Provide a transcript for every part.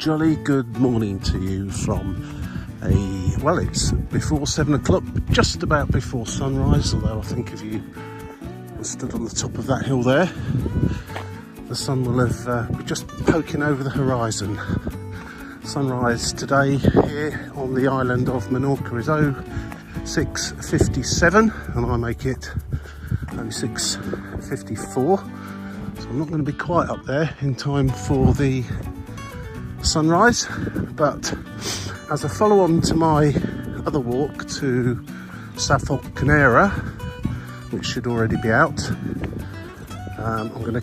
jolly good morning to you from well, it's before 7 o'clock, just about before sunrise, although I think if you stood on the top of that hill there, the sun will have be just poking over the horizon. Sunrise today here on the island of Menorca is 06:57 and I make it 06:54, so I'm not going to be quite up there in time for the sunrise, but as a follow-on to my other walk to Canera, which should already be out, I'm going to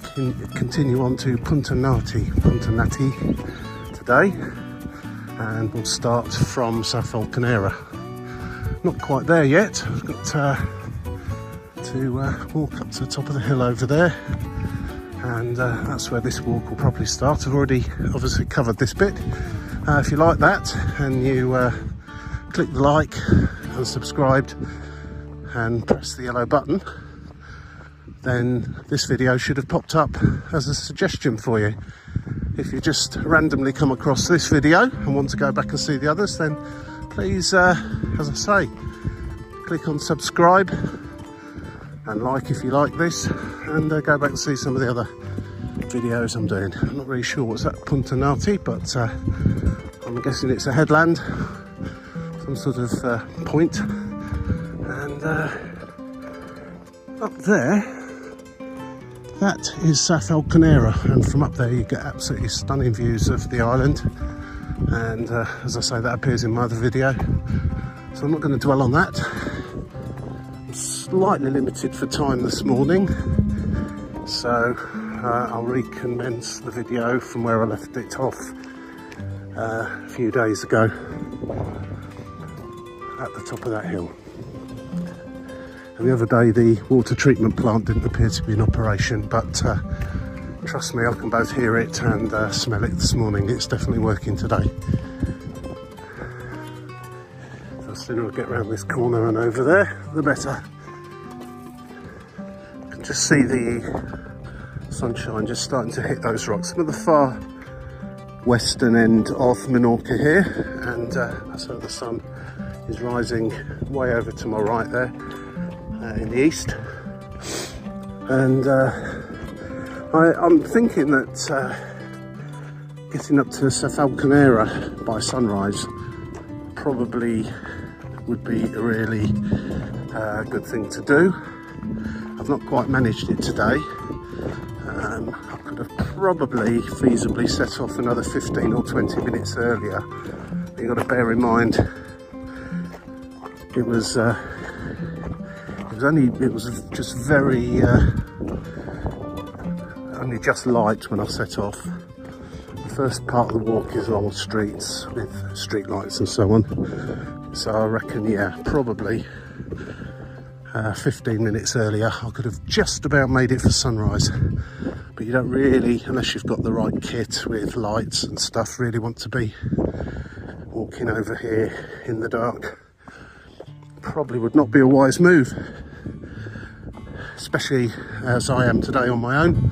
continue on to Punta Nati today, and we'll start from Canera. Not quite there yet. I've got to walk up to the top of the hill over there, and that's where this walk will probably start. I've already obviously covered this bit. If you like that and you click the like and subscribed and press the yellow button, then this video should have popped up as a suggestion for you. If you just randomly come across this video and want to go back and see the others, then please, as I say, click on subscribe and like if you like this, and go back and see some of the other videos I'm doing. I'm not really sure what's at Punta Nati, but I'm guessing it's a headland, some sort of point. And up there, that is Canera, and from up there you get absolutely stunning views of the island. And as I say, that appears in my other video, so I'm not going to dwell on that. I'm slightly limited for time this morning, so I'll recommence the video from where I left it off a few days ago at the top of that hill. And the other day the water treatment plant didn't appear to be in operation, but trust me, I can both hear it and smell it this morning. It's definitely working today. So the sooner I get around this corner and over there, the better. You can just see the sunshine just starting to hit those rocks. I'm at the far western end of Menorca here, and so the sun is rising way over to my right there in the east. And I'm thinking that getting up to Canera by sunrise probably would be a really good thing to do. I've not quite managed it today. I could have probably feasibly set off another 15 or 20 minutes earlier. But you've got to bear in mind it was just very only just light when I set off. The first part of the walk is along streets with street lights and so on, so I reckon, yeah, probably 15 minutes earlier I could have just about made it for sunrise. But you don't really, unless you've got the right kit with lights and stuff, really want to be walking over here in the dark. Probably would not be a wise move, especially as I am today on my own.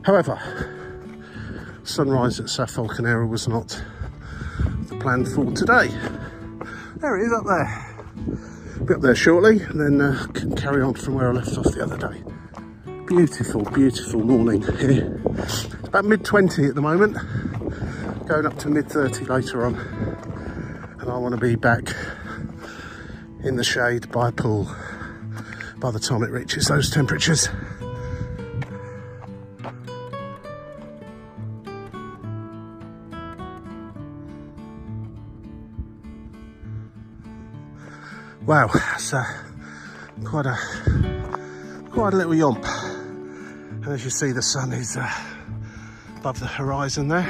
However, sunrise at Canera was not the plan for today. There it is up there. Be up there shortly, and then can carry on from where I left off the other day. Beautiful, beautiful morning here. It's about mid-20 at the moment, going up to mid-30 later on, and I want to be back in the shade by a pool by the time it reaches those temperatures. Wow, that's quite a little yomp. And as you see, the sun is above the horizon there.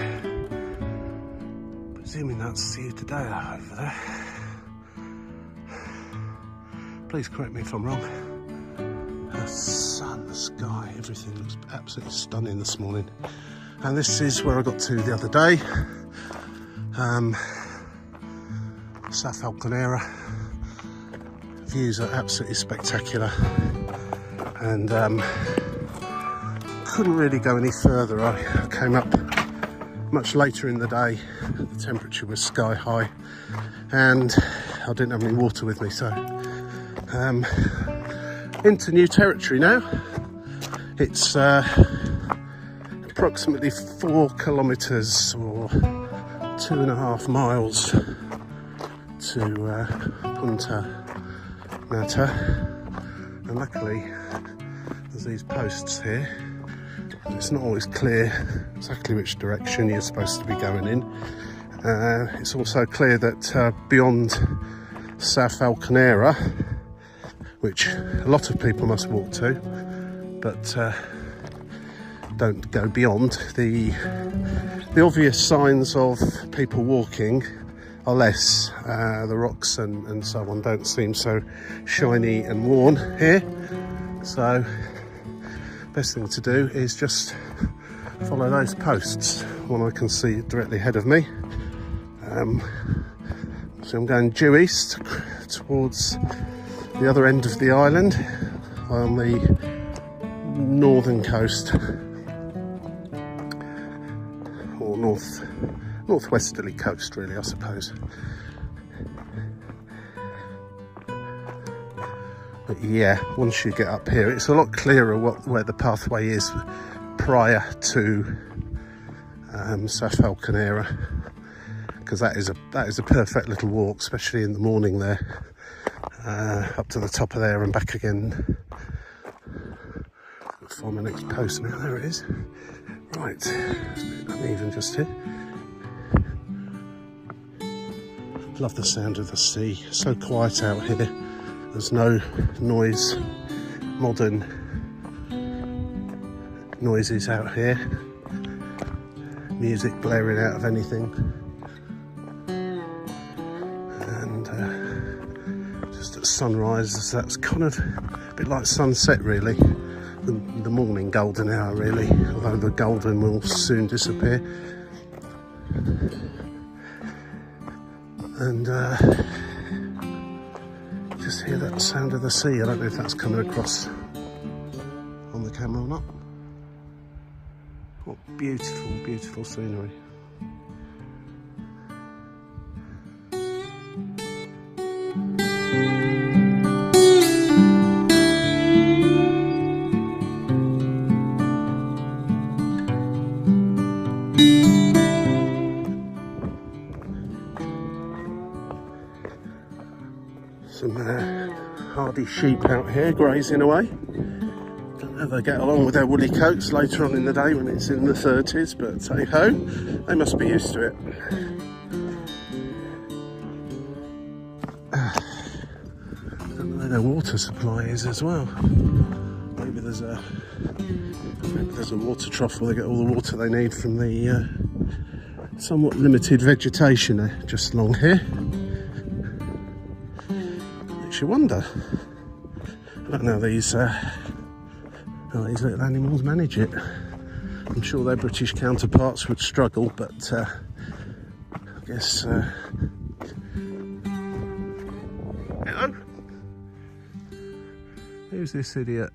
Presuming that's you today over there. Please correct me if I'm wrong. The sun, the sky, everything looks absolutely stunning this morning. And this is where I got to the other day. Canera. Views are absolutely spectacular, and couldn't really go any further. I came up much later in the day. The temperature was sky high and I didn't have any water with me, so into new territory now. It's approximately 4 kilometres or 2.5 miles to Punta Mata, and luckily there's these posts here. It's not always clear exactly which direction you're supposed to be going in. It's also clear that beyond South Falconera, which a lot of people must walk to, but don't go beyond, the obvious signs of people walking are less. The rocks and so on don't seem so shiny and worn here, so best thing to do is just follow those posts, one I can see directly ahead of me. So I'm going due east towards the other end of the island on the northern coast, or northwesterly coast really, I suppose. But yeah, once you get up here, it's a lot clearer where the pathway is prior to South Falconera, because that is a perfect little walk, especially in the morning there, up to the top of there and back again. I'll find my next post now. There it is. Right, it's a bit uneven just here. Love the sound of the sea. So quiet out here. There's no noise, modern noises out here. Music blaring out of anything. And just at sunrise, that's kind of a bit like sunset really. The morning golden hour really, although the golden will soon disappear. And just hear that sound of the sea. I don't know if that's coming across on the camera or not. What beautiful, beautiful scenery. Some hardy sheep out here grazing away. Don't know if they get along with their woolly coats later on in the day when it's in the 30s, but hey ho, they must be used to it. I don't know where their water supply is as well. Maybe there's a water trough where they get all the water they need from the somewhat limited vegetation just along here. You wonder. I don't know how these little animals manage it. I'm sure their British counterparts would struggle, but I guess. Hello. Who's this idiot?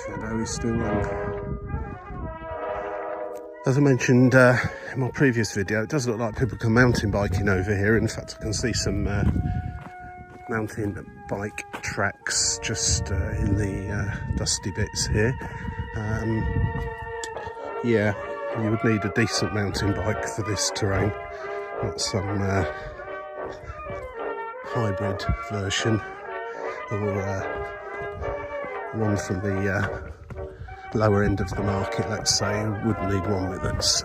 Shadow is still long. As I mentioned in my previous video, it does look like people come mountain biking over here. In fact, I can see some mountain bike tracks just in the dusty bits here. Yeah, you would need a decent mountain bike for this terrain, not some hybrid version or one from the lower end of the market, let's say, would need one that's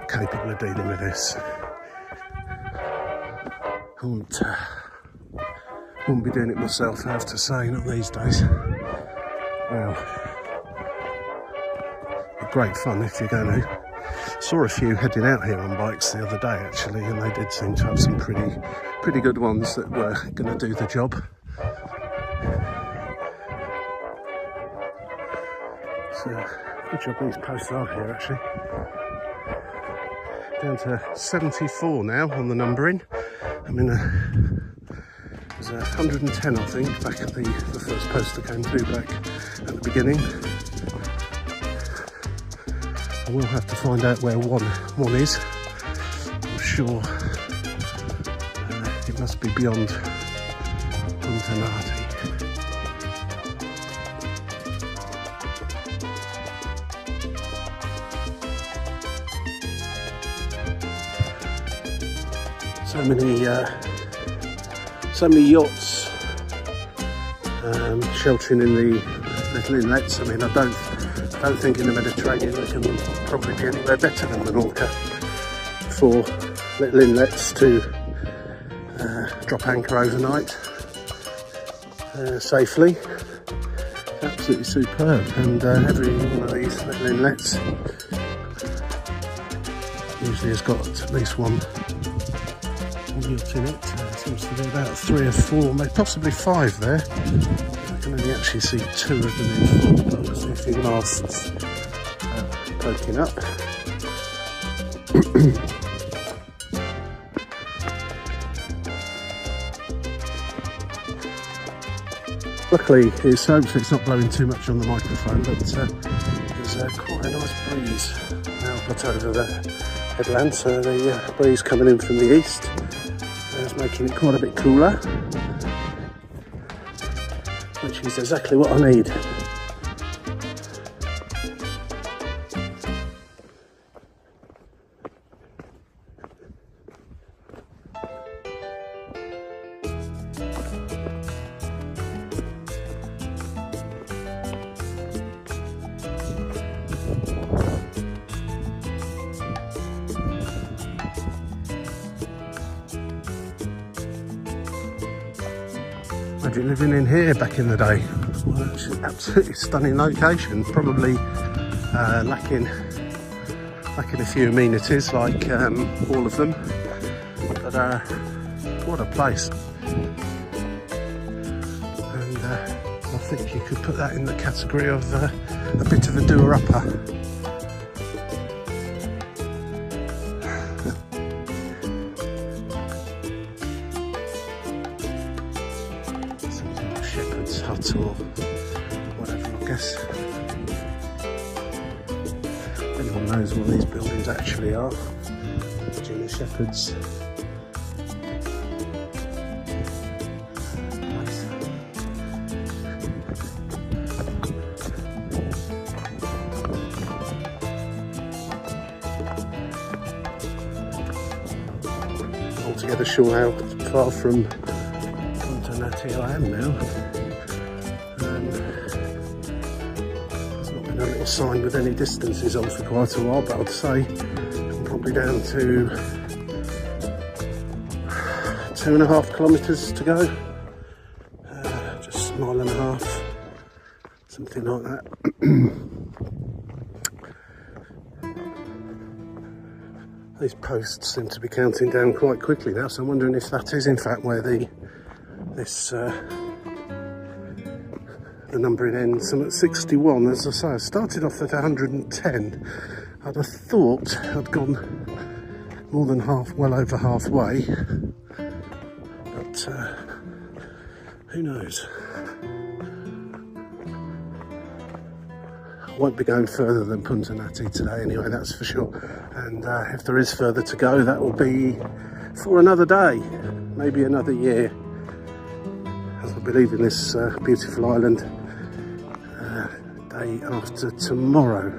capable of dealing with this. I wouldn't be doing it myself, I have to say, not these days. Well, great fun if you're going to. Saw a few heading out here on bikes the other day actually, and they did seem to have some pretty good ones that were going to do the job. So good job these posts are here actually. Down to 74 now on the numbering. I mean, it was 110 I think back at the first post that came through back at the beginning. I will have to find out where one is. I'm sure it must be beyond Puntanati. So many yachts sheltering in the little inlets. I mean, I don't think in the Mediterranean they can probably be anywhere better than Menorca for little inlets to drop anchor overnight safely. It's absolutely superb, and every one of these little inlets usually has got at least one yacht in it. Seems to be about 3 or 4, maybe possibly 5 there. I can only actually see 2 of them in full, but there's a few masts poking up. Luckily, hopefully it's not blowing too much on the microphone, but there's quite a nice breeze now put over the headland, so the breeze coming in from the east is making it quite a bit cooler, which is exactly what I need. Imagine living in here back in the day. Well, it's an absolutely stunning location, probably lacking a few amenities like all of them, but what a place. And I think you could put that in the category of a bit of a doer-upper. Hut or whatever, I guess. If anyone knows what these buildings actually are, imagine the shepherds. Altogether sure how far from Puntanati I am now. There's not been a little sign with any distances on for quite a while, but I'd say I'm probably down to 2.5 kilometres to go. Just a mile and a half, something like that. These posts seem to be counting down quite quickly now, so I'm wondering if that is in fact where the numbering ends. I'm at 61, as I say. I started off at 110. I'd have thought I'd gone more than well over halfway, but who knows? I won't be going further than Puntanati today anyway, that's for sure. And if there is further to go, that will be for another day, maybe another year, as I'll be leaving this beautiful island day after tomorrow.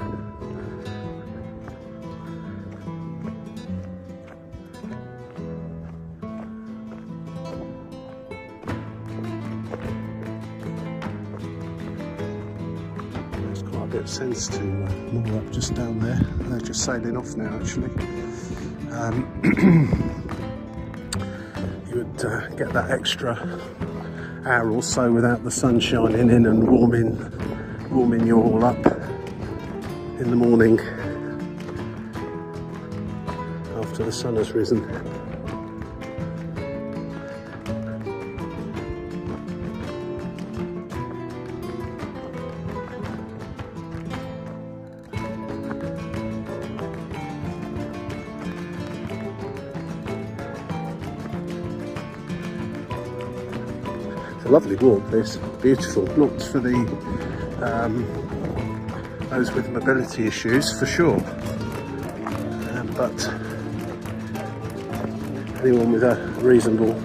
bit of sense to moor up just down there. They're just sailing off now, actually. You would get that extra hour or so without the sun shining in and warming you all up in the morning after the sun has risen. Lovely walk, this beautiful. Not for the those with mobility issues for sure, but anyone with a reasonable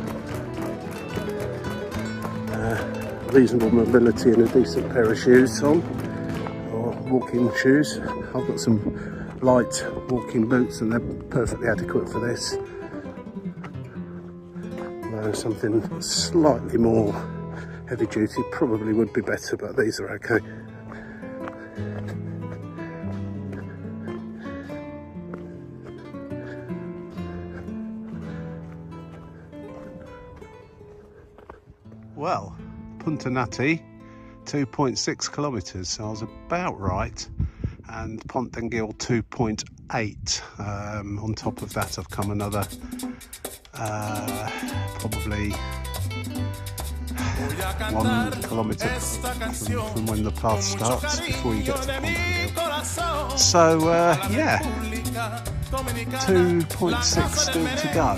mobility and a decent pair of shoes on, or walking shoes. I've got some light walking boots and they're perfectly adequate for this. Something slightly more heavy duty probably would be better, but these are okay. Well, Punta Nati, 2.6 kilometres, so I was about right, and Pontdenguil 2.8. On top of that I've come another probably 1 kilometre from when the path starts before you get to Pontdenguil. So yeah, 2.6 still to go.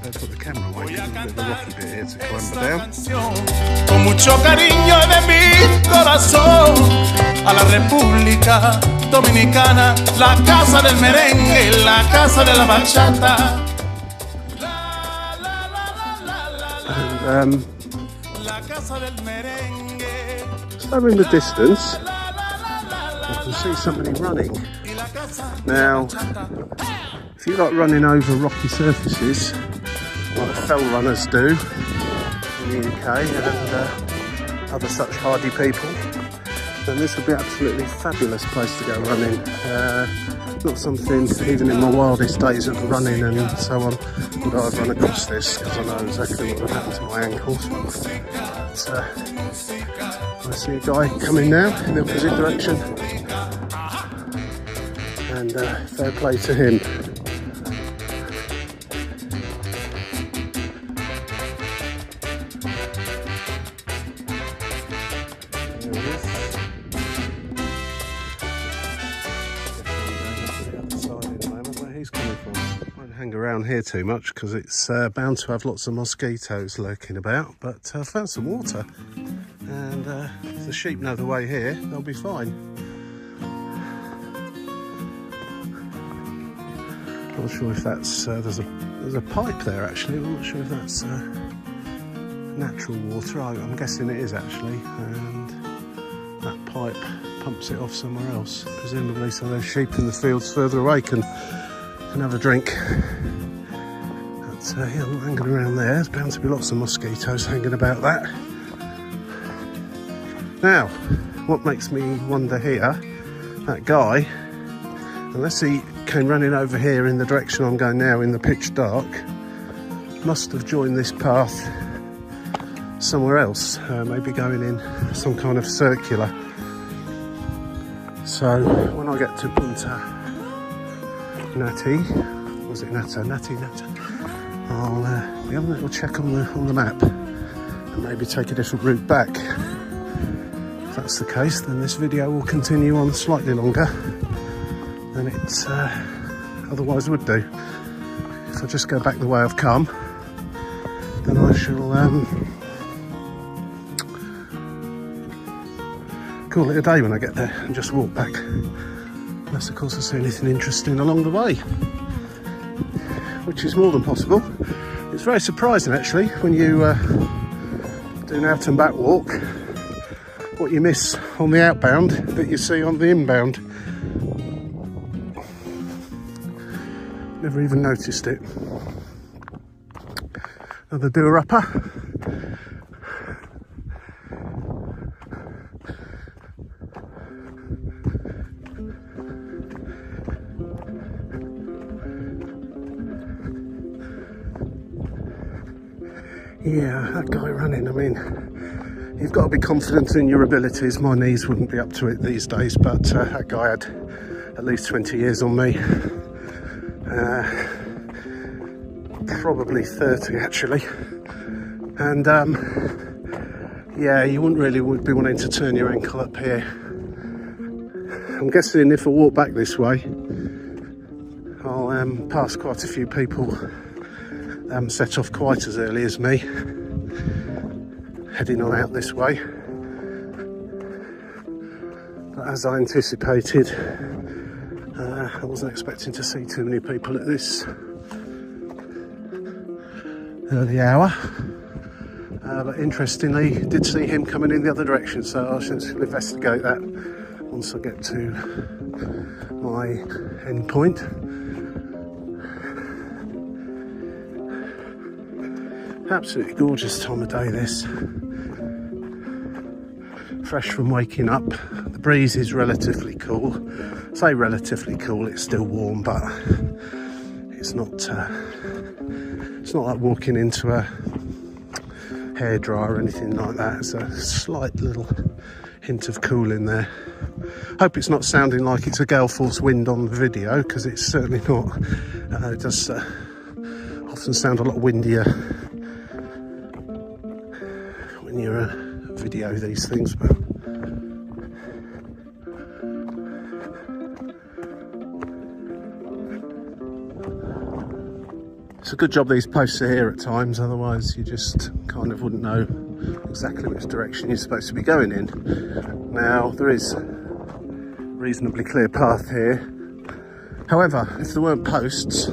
Better put the camera away, there's a bit of a rocky bit here to climb down. Con mucho cariño de mi corazón a la República Dominicana, la casa del merengue, la casa de la bachata. And so in the distance, you can see somebody running. Now, if you like running over rocky surfaces, like fell runners do in the UK and other such hardy people, then this would be absolutely fabulous place to go running. Not something, even in my wildest days of running and so on, would I have run across this, because I know exactly what would happen to my ankles. But, I see a guy coming now in the opposite direction, and fair play to him. Around here too much because it's bound to have lots of mosquitoes lurking about, but I found some water, and if the sheep know the way here, they'll be fine. Not sure if that's there's a pipe there actually. I'm not sure if that's natural water. I'm guessing it is actually, and that pipe pumps it off somewhere else, presumably, so those sheep in the fields further away can have a drink. But yeah, I'm not hanging around there. There's bound to be lots of mosquitoes hanging about that. Now, what makes me wonder here, that guy, unless he came running over here in the direction I'm going now in the pitch dark, must have joined this path somewhere else, maybe going in some kind of circular. So when I get to Punta Nati, was it Nata? Nati. I'll have a little check on the map and maybe take a different route back. If that's the case, then this video will continue on slightly longer than it otherwise would do. If I just go back the way I've come, then I shall call it a day when I get there and just walk back. Unless of course I see anything interesting along the way, which is more than possible. It's very surprising actually when you do an out and back walk, what you miss on the outbound that you see on the inbound. Never even noticed it. Another doer-upper. Yeah, that guy running, I mean, you've got to be confident in your abilities. My knees wouldn't be up to it these days, but that guy had at least 20 years on me. Probably 30 actually. And yeah, you wouldn't really be wanting to turn your ankle up here. I'm guessing if I walk back this way, I'll pass quite a few people set off quite as early as me, heading on out this way. But as I anticipated, I wasn't expecting to see too many people at this early hour. But interestingly, did see him coming in the other direction, so I should investigate that once I get to my end point. Absolutely gorgeous time of day this. Fresh from waking up. The breeze is relatively cool. I say relatively cool, it's still warm, but it's not like walking into a hairdryer or anything like that. It's a slight little hint of cool in there. Hope it's not sounding like it's a gale force wind on the video, because it's certainly not. It does often sound a lot windier when you video these things, but it's a good job these posts are here at times, otherwise you just kind of wouldn't know exactly which direction you're supposed to be going in. Now, there is a reasonably clear path here. However, if there weren't posts,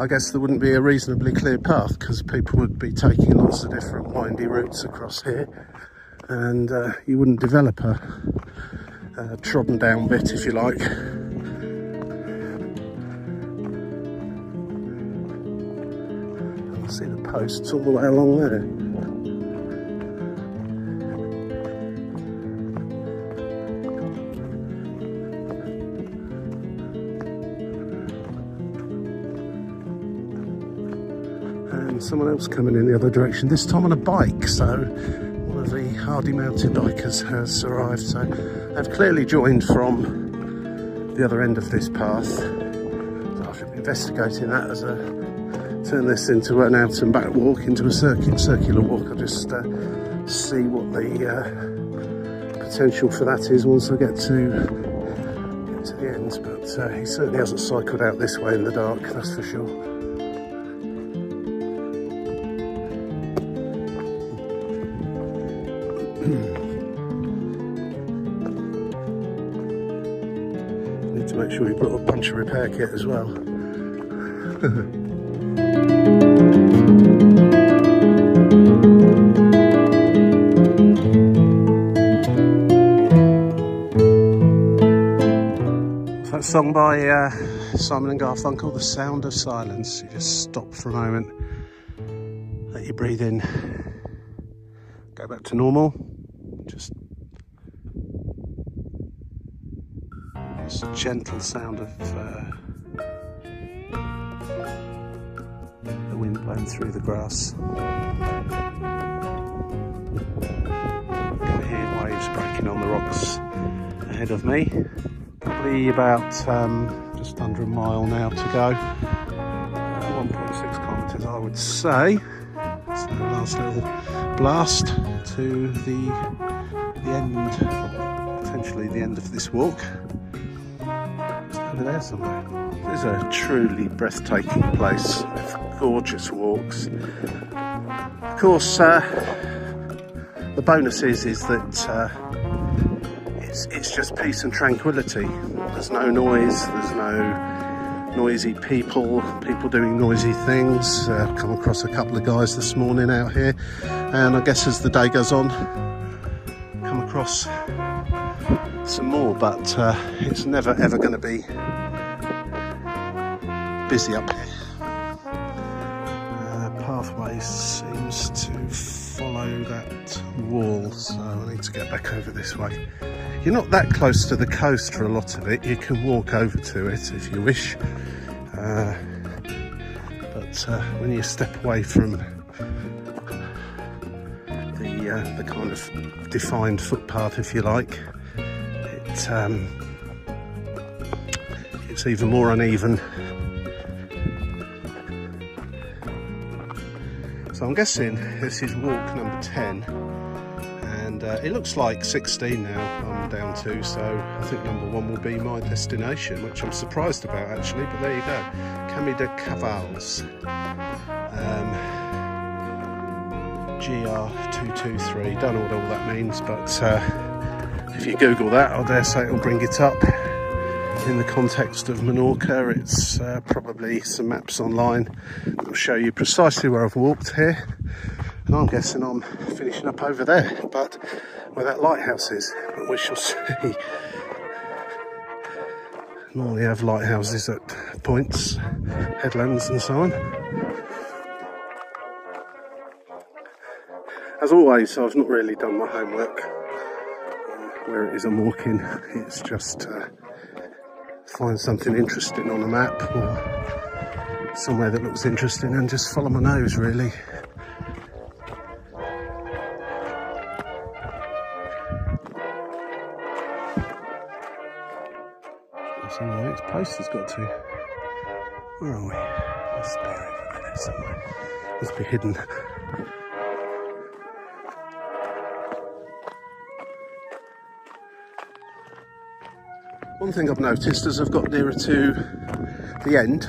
I guess there wouldn't be a reasonably clear path, because people would be taking lots of different windy routes across here, and you wouldn't develop a trodden down bit, if you like. I see the posts all the way along there. And someone else coming in the other direction, this time on a bike, so one of the hardy mountain bikers has arrived. So they've clearly joined from the other end of this path, so I should be investigating that as a turn this into an out and back walk, into a circular walk. I'll just see what the potential for that is once I get to the end. But he certainly hasn't cycled out this way in the dark, that's for sure. Need to make sure we brought a puncture repair kit as well. That song by Simon and Garfunkel, The Sound of Silence. You just stop for a moment, let you breathe in, go back to normal. Just it's a gentle sound of the wind blowing through the grass. I can hear waves breaking on the rocks ahead of me. Probably about just under a mile now to go. 1.6 kilometres, I would say. So last little blast to the end, potentially the end of this walk. Just over there somewhere. This is a truly breathtaking place with gorgeous walks. Of course, the bonus is that it's just peace and tranquility. There's no noise, there's no noisy people doing noisy things. Come across a couple of guys this morning out here, and I guess as the day goes on, come across some more, but it's never ever going to be busy up here. Pathway seems to follow that wall, so I need to get back over this way. You're not that close to the coast for a lot of it. You can walk over to it if you wish, but when you step away from the kind of defined footpath, if you like. It's even more uneven. So I'm guessing this is walk number 10, and it looks like 16 now I'm down to, so I think number 1 will be my destination, which I'm surprised about actually, but there you go. Camí de Cavalls, GR223, don't know what all that means, but if you Google that, I dare say it'll bring it up. In the context of Menorca, it's probably some maps online that will show you precisely where I've walked here, and I'm guessing I'm finishing up over there, but where that lighthouse is, but we shall see. Normally have lighthouses at points, headlands and so on. As always, I've not really done my homework where it is I'm walking. It's just find something interesting on a map or somewhere that looks interesting and just follow my nose, really. So the next post has got to. Where are we? Must be over there somewhere. Must be hidden. One thing I've noticed as I've got nearer to the end,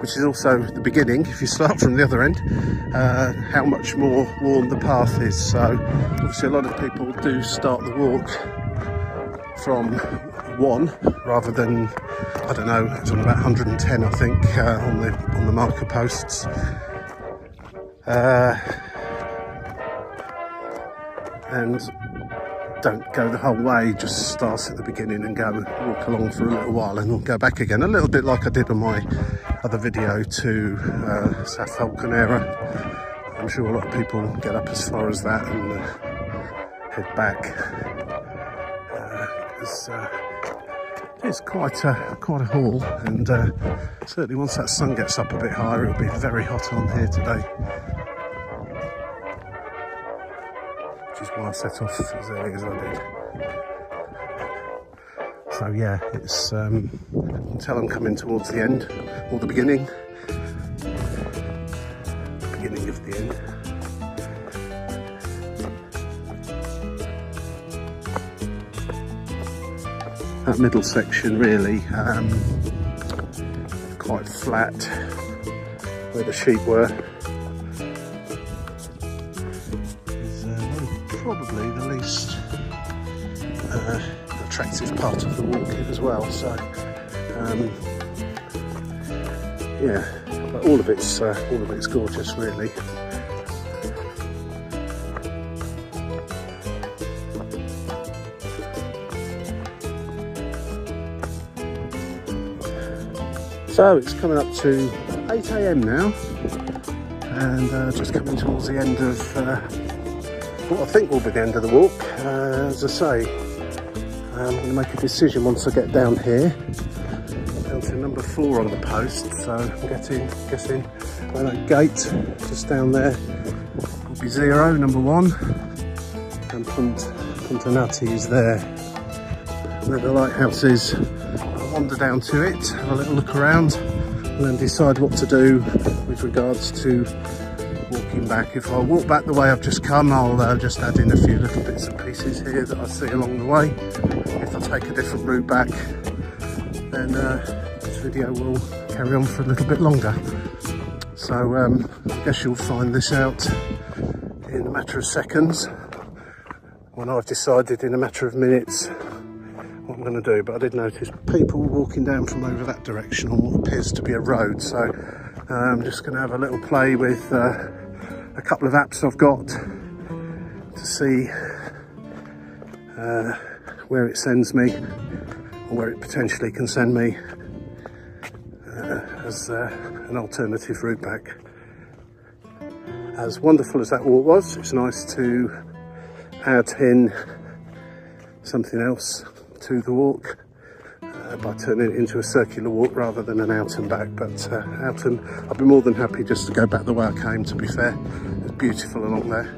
which is also the beginning if you start from the other end, how much more worn the path is. So obviously a lot of people do start the walk from 1 rather than, I don't know, it's on about 110 I think on the marker posts. And don't go the whole way, just start at the beginning and go walk along for a little while and then go back again, a little bit like I did on my other video to South Falconera. I'm sure a lot of people get up as far as that and head back, because it's quite a haul, and certainly once that sun gets up a bit higher it'll be very hot on here today. Which is why I set off as early as I did. So yeah, it's until I'm coming towards the end, or the beginning of the end. That middle section really quite flat, where the sheep were. Probably the least attractive part of the walk as well. So yeah, but all of it's gorgeous, really. So it's coming up to 8 AM now, and just coming towards the end of what I think will be the end of the walk. As I say, I'm going to make a decision once I get down here, down to number 4 on the post. So I'm guessing by that gate just down there will be 0, number 1, and Pontonati is there. Where the lighthouse is, I'll wander down to it, have a little look around, and then decide what to do with regards to walking back. If I walk back the way I've just come, I'll just add in a few little bits and pieces here that I see along the way. If I take a different route back, then this video will carry on for a little bit longer. So I guess you'll find this out in a matter of seconds, when I've decided in a matter of minutes what I'm going to do. But I did notice people walking down from over that direction on what appears to be a road, so I'm just going to have a little play with a couple of apps I've got to see where it sends me, or where it potentially can send me as an alternative route back. As wonderful as that walk was, it's nice to add in something else to the walk by turning it into a circular walk rather than an out and back. But I'd be more than happy just to go back the way I came, to be fair. It's beautiful along there.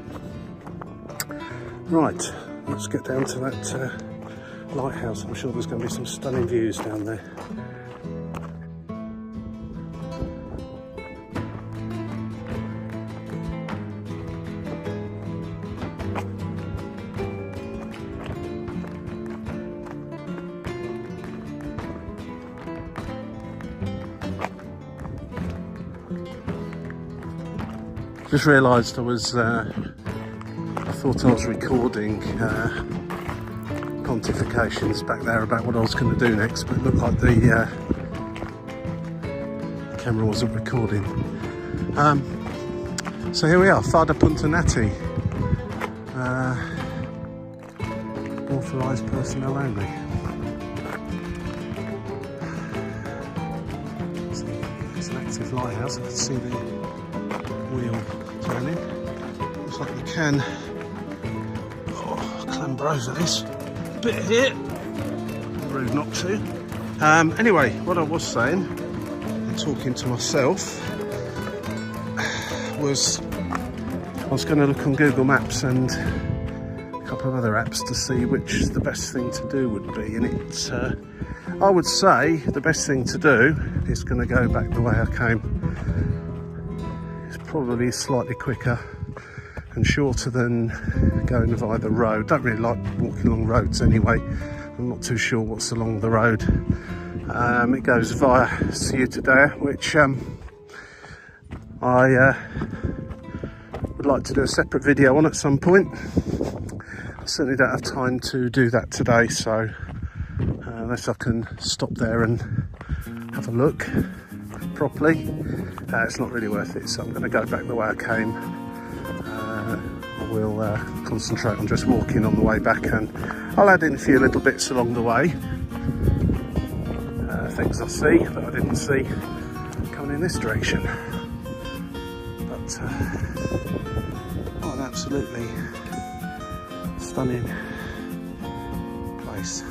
Right, let's get down to that lighthouse. I'm sure there's going to be some stunning views down there. Just realised I thought I was recording pontifications back there about what I was going to do next, but it looked like the camera wasn't recording. So here we are, Fada Punta Nati. Authorised personnel only. So it's an active lighthouse. I can see the wheel turning. Looks like you can clamber over this bit here. Rude not to. Anyway, what I was saying, and talking to myself, was I was going to look on Google Maps and a couple of other apps to see which the best thing to do would be, and it's I would say the best thing to do is going to go back the way I came. It's probably slightly quicker and shorter than going via the road. Don't really like walking along roads anyway. I'm not too sure what's along the road. It goes via Ciutadella, which I would like to do a separate video on at some point. I certainly don't have time to do that today, so unless I can stop there and have a look properly, it's not really worth it. So I'm going to go back the way I came. I will concentrate on just walking on the way back, and I'll add in a few little bits along the way, things I see that I didn't see coming in this direction. But oh, an absolutely stunning place.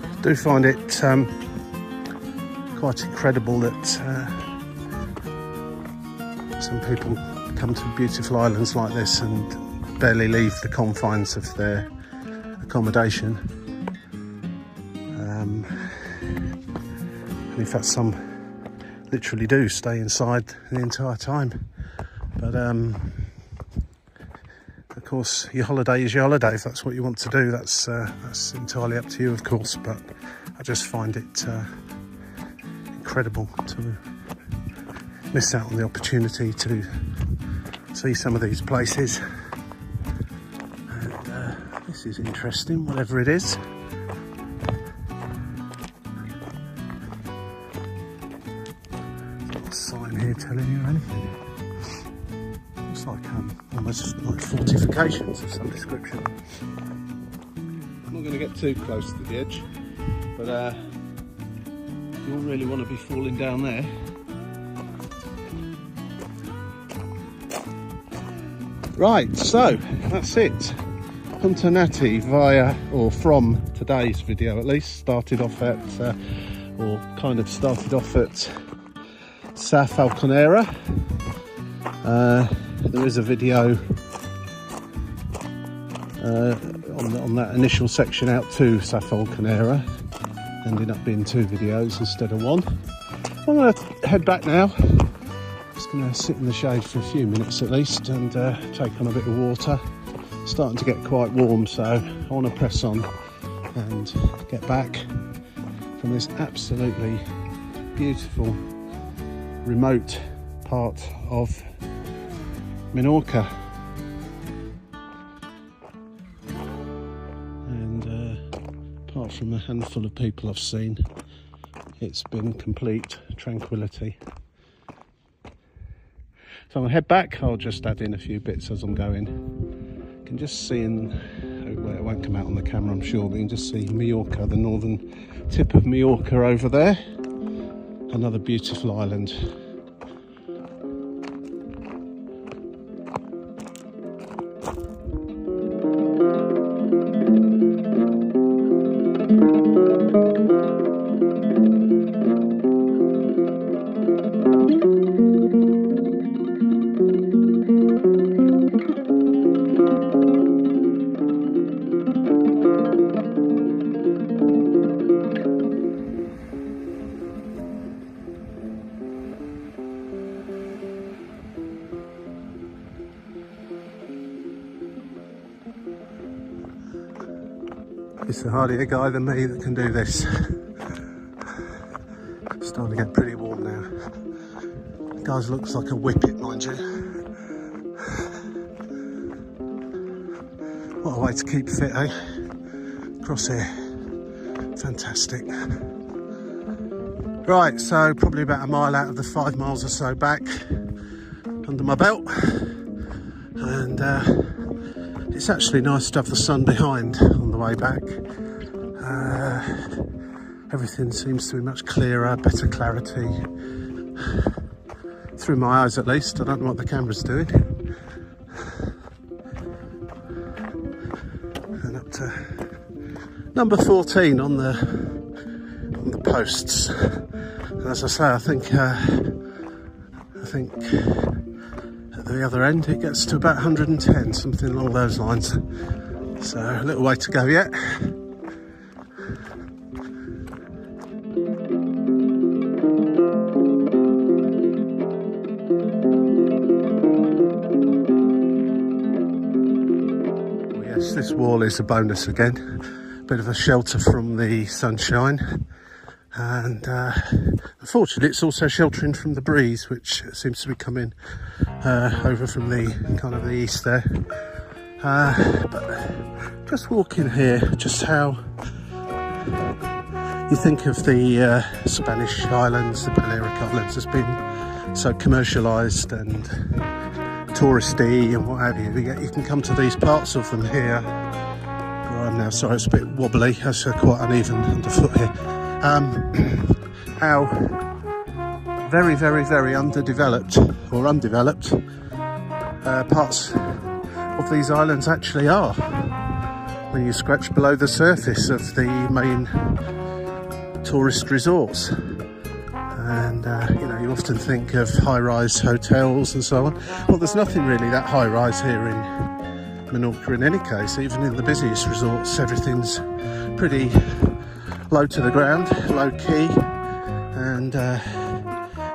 I do find it quite incredible that some people come to beautiful islands like this and barely leave the confines of their accommodation. And in fact, some literally do stay inside the entire time. But of course, your holiday is your holiday. If that's what you want to do, that's entirely up to you, of course. But I just find it incredible to miss out on the opportunity to see some of these places. And this is interesting, whatever it is. There's a sign here telling you anything. Looks like almost like fortifications of some description. I'm not going to get too close to the edge, but you don't really want to be falling down there. Right, so that's it. Punta Nati via, or from today's video at least, started off at Sa Falconera. There is a video on that initial section out to Sa Falconera. Ended up being 2 videos instead of 1. I'm going to head back now. Just going to sit in the shade for a few minutes at least and take on a bit of water. It's starting to get quite warm, so I want to press on and get back from this absolutely beautiful remote part of Menorca. And apart from a handful of people I've seen, it's been complete tranquility. So I'll head back. I'll just add in a few bits as I'm going. You can just see well, it won't come out on the camera I'm sure, but you can just see Majorca, the northern tip of Majorca over there. Another beautiful island. It's hardly a guy than me that can do this. It's starting to get pretty warm now. The guy looks like a whippet, mind you. What a way to keep fit, eh? Across here. Fantastic. Right, so probably about a mile out of the 5 miles or so back under my belt. And it's actually nice to have the sun behind on the way back. Everything seems to be much clearer, better clarity. Through my eyes at least. I don't know what the camera's doing. And up to number 14 on the posts. And as I say, I think at the other end it gets to about 110, something along those lines. So a little way to go yet. Oh yes, this wall is a bonus again. A bit of a shelter from the sunshine. And unfortunately it's also sheltering from the breeze, which seems to be coming over from the kind of the east there. But just walking here, just how you think of the Spanish islands, the Balearic Islands, as being so commercialised and touristy and what have you. Yet you can come to these parts of them here. Where I'm now, sorry, it's a bit wobbly, it's quite uneven underfoot here. How very, very, very underdeveloped or undeveloped parts of these islands actually are when you scratch below the surface of the main tourist resorts. And you know, you often think of high-rise hotels and so on. Well, there's nothing really that high-rise here in Menorca in any case. Even in the busiest resorts, everything's pretty low to the ground, low key, and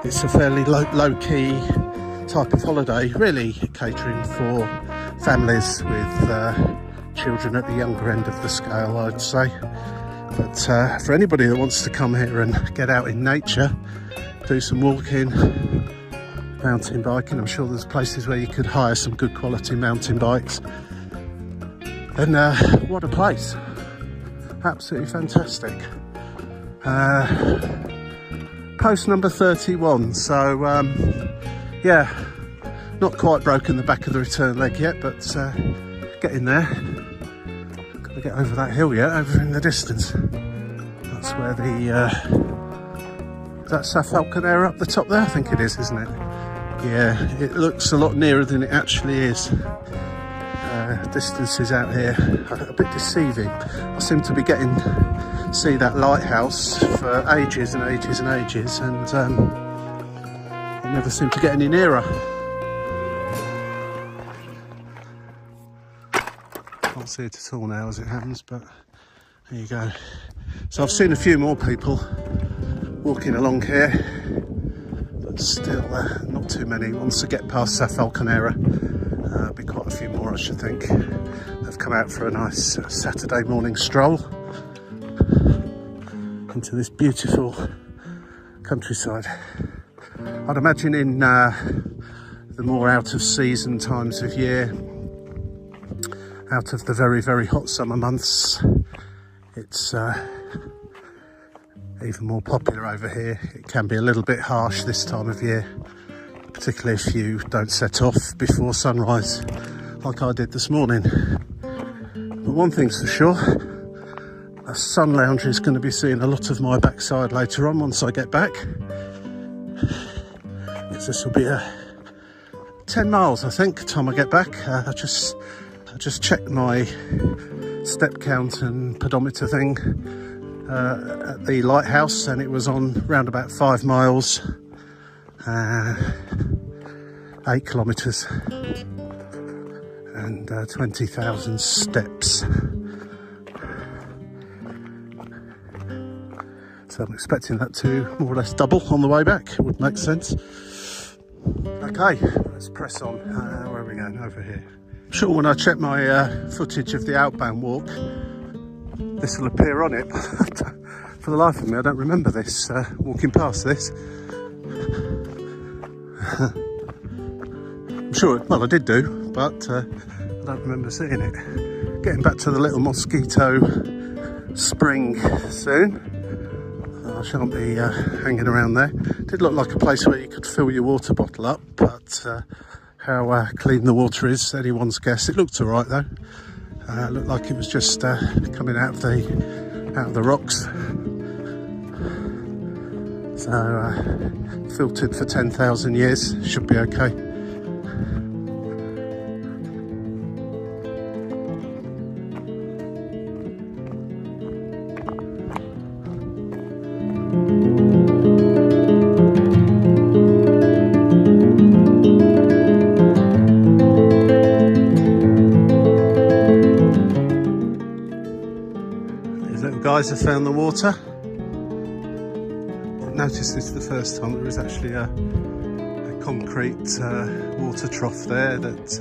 it's a fairly low key type of holiday, really catering for families with children at the younger end of the scale, I'd say. But for anybody that wants to come here and get out in nature, do some walking, mountain biking, I'm sure there's places where you could hire some good quality mountain bikes. And what a place. Absolutely fantastic. Post number 31. So yeah, not quite broken the back of the return leg yet, but getting there. Got to get over that hill yet, over in the distance. That's where the is that Sa Falconera up the top there? I think it is, isn't it? Yeah, it looks a lot nearer than it actually is. Distances out here are a bit deceiving. I seem to be getting see that lighthouse for ages and ages and ages, and I never seem to get any nearer. Can't see it at all now as it happens, but there you go. So I've seen a few more people walking along here, but still not too many. Once I get past Sa Falconera, there'll be quite a few more, I should think. They've come out for a nice Saturday morning stroll into this beautiful countryside. I'd imagine in the more out of season times of year, out of the very, very hot summer months, it's even more popular over here. It can be a little bit harsh this time of year, particularly if you don't set off before sunrise like I did this morning. But one thing's for sure, a sun lounger is going to be seeing a lot of my backside later on once I get back, because this will be 10 miles I think time I get back. I just checked my step count and pedometer thing at the lighthouse, and it was on round about 5 miles, 8 kilometres and 20,000 steps. So I'm expecting that to more or less double on the way back. It would make sense. Okay, let's press on. Where are we going? Over here. I'm sure when I check my footage of the outbound walk, this will appear on it. For the life of me, I don't remember this, walking past this. I'm sure, well, I did do, but I don't remember seeing it. Getting back to the little mosquito spring soon. I shan't be hanging around there. Did look like a place where you could fill your water bottle up, but how clean the water is, anyone's guess. It looked alright though. It looked like it was just coming out of the rocks. So filtered for 10,000 years, should be okay. Guys have found the water. I noticed this the first time. There was actually a concrete water trough there that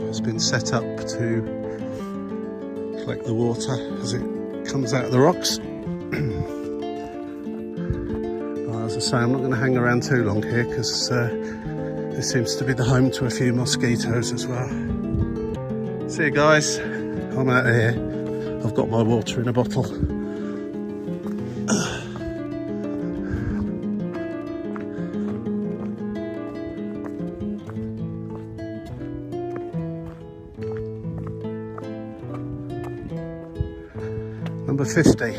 has been set up to collect the water as it comes out of the rocks. Well, as I say, I'm not going to hang around too long here because this seems to be the home to a few mosquitoes as well. See you guys, I'm out of here. I've got my water in a bottle. Number 50.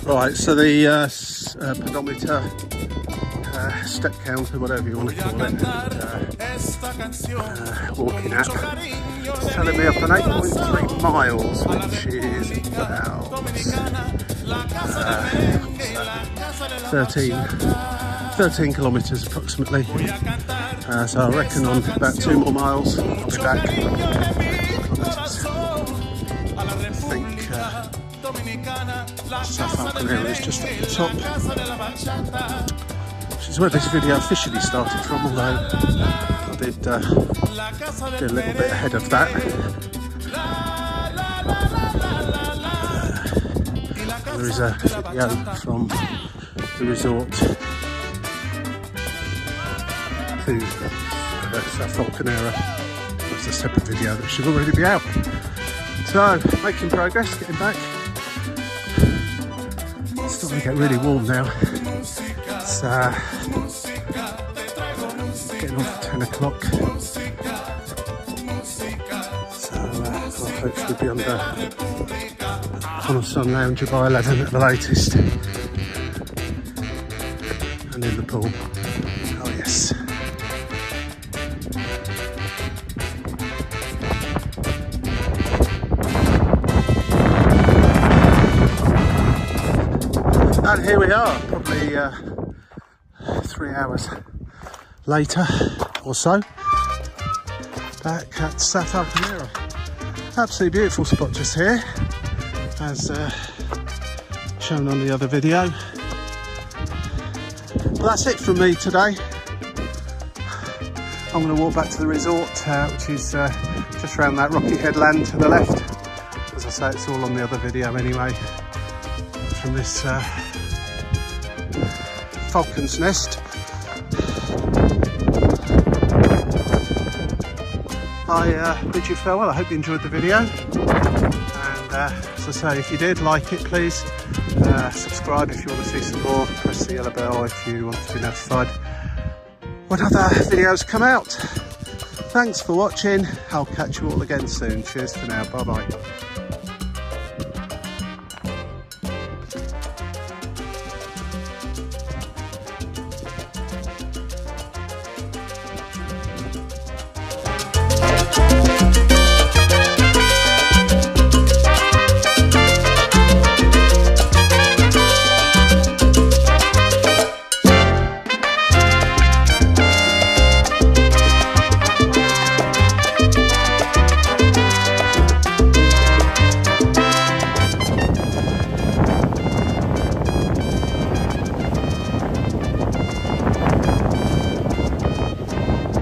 Right, so the pedometer, step count, or whatever you want to call it, walking app, it's telling me up an 8.3 miles, which is about 13 kilometres approximately. So I reckon on about 2 more miles I'll be back. South Falcon is just at the top, which is where this video officially started from, although I did a little bit ahead of that. There is a video from the resort to South Falcon. That's a separate video that should already be out. So, making progress, getting back. It's starting to get really warm now. It's getting on for 10 o'clock. So I'll hopefully be on a sun lounger by 11 at the latest. And in the pool. Oh yes. And here we are, probably 3 hours later or so, back at South Falcon. Absolutely beautiful spot just here, as shown on the other video. Well, that's it from me today. I'm going to walk back to the resort, which is just around that rocky headland to the left. As I say, it's all on the other video anyway, from this falcon's nest. I bid you farewell. I hope you enjoyed the video, and as I say, if you did like it, please subscribe if you want to see some more. Press the yellow bell if you want to be notified when other videos come out. Thanks for watching. I'll catch you all again soon. Cheers for now. Bye bye.